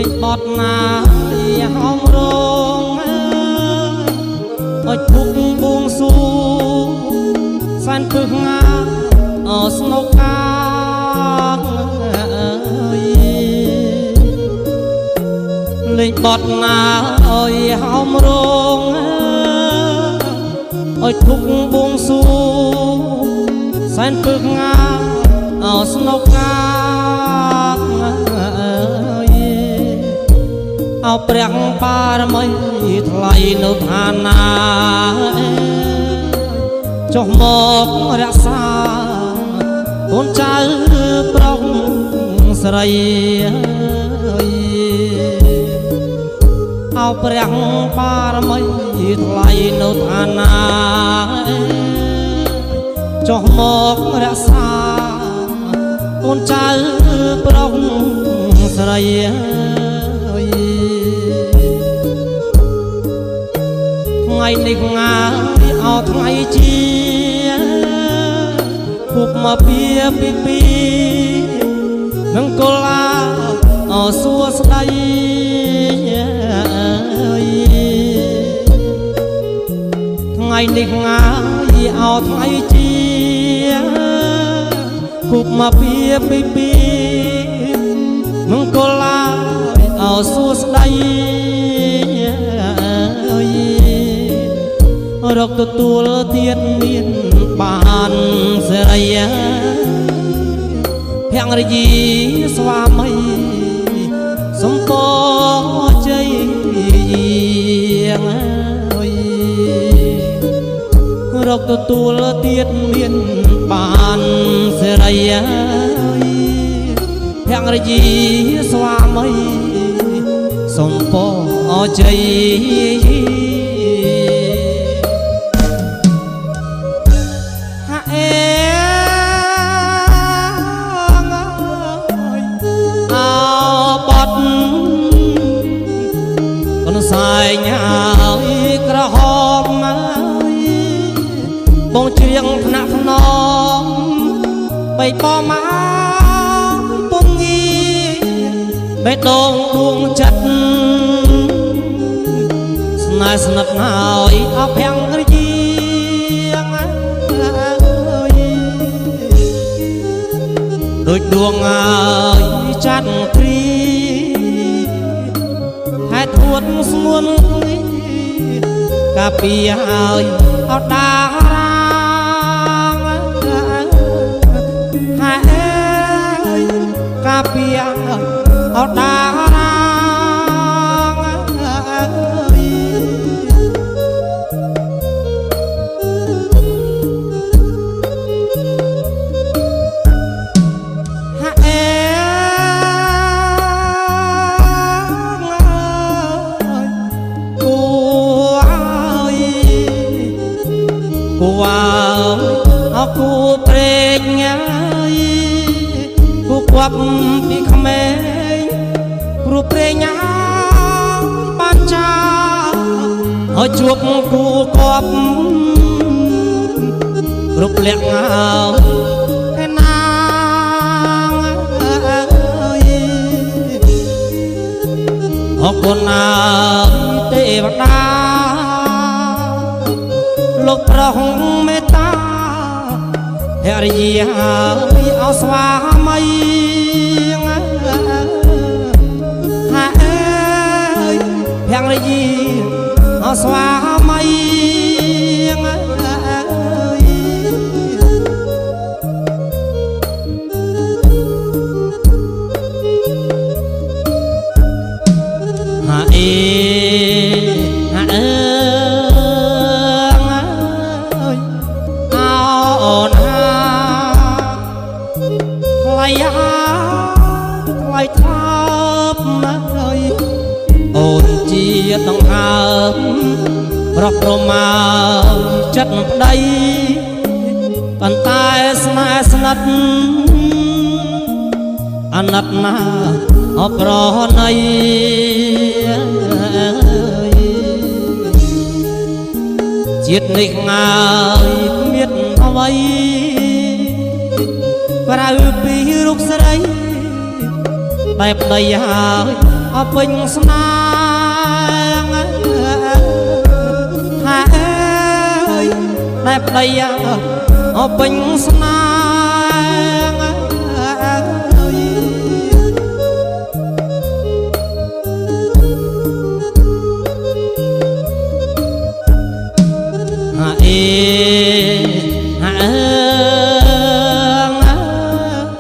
លេងបត់ណាយ៉ាងហងរងអើយភុកបួងសួងសានពឹកងាស្នុកកាលេងបត់ណាអើយហងរងអើយភុកបួងសួងសានពឹកងាស្នុកកាអោព្រះបារមីថ្លៃនៅឋានាចុះមករក្សាកូនចៅប្រុសស្រីអោព្រះបារមីថ្លៃនៅឋានាចុះមករក្សាកូនចៅប្រុសស្រីថ្ងៃនេះងាអោថ្ងៃជាពុកមកពីនឹងកលាសួស្ដីថ្ងៃនេះងាអោថ្ងៃជាពុកមកពីនឹងកលាសួស្ដីរកទទួលទៀតមានបានសេរីភរិយាស្វាមីសំពជ័យរកទទួលទៀតមានបានសេរីភរិយាស្វាមីសំពជ័យសាយញ៉ាយក្រហមបងជ្រៀងថ្នាក់ថ្នមបីប៉មកពងងីបេះដូងដួងចិត្តស្នេហ៍ស្និទ្ធហើយអភរិយាដូចដួងហើយចាត់គ្រីធួតស្ងួនកាពីហើយអត់ដារាងហើយកាពីហើយអត់ដារាងគូព្រេងគូគប់ពីក្មេងព្រោះព្រេងបានចាឲ្យជួបគូគប់គ្រប់លក្ខឯណាអរគុណណាទេវតាលោកប្រងមេត្តាភរិយាអោស្វាមីហើយភរិយាអោស្វាមីថ្លៃថប់ណាស់ហើយអូនជាដង្ហើមប្រកប្រមាចិត្តប្តីប៉ុន្តែស្នេហ៍ស្និទ្ធអាណិតណាអប្រណីជាតិនេះងាយគ្មានអ្វីក្រៅពីរូបស្រីតែប្តីហើយ អពេញស្នាហាអើយតែប្តីអពេញស្នាហាអេហា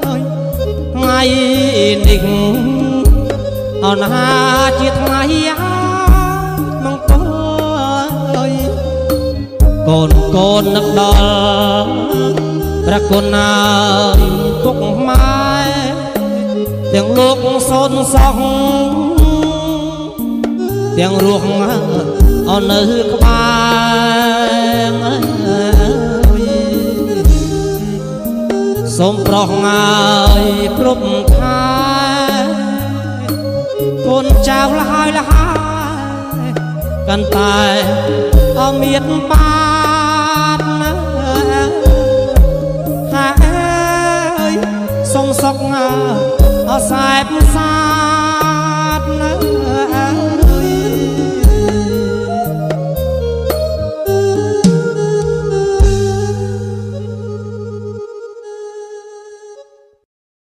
អើយថ្ងៃនេះអនហាជាថ្ងៃមង្គលកូននឹកដល់ព្រះគុណណាពុកម៉ែទាំងលោកសូនសោះទាំងរស់អននៅក្បែរសូមប្រោះងាយគ្រប់ខែកូនចៅលហើយលហើយកាន់តែអមានបានហាអើយសុំសុកអសែបសា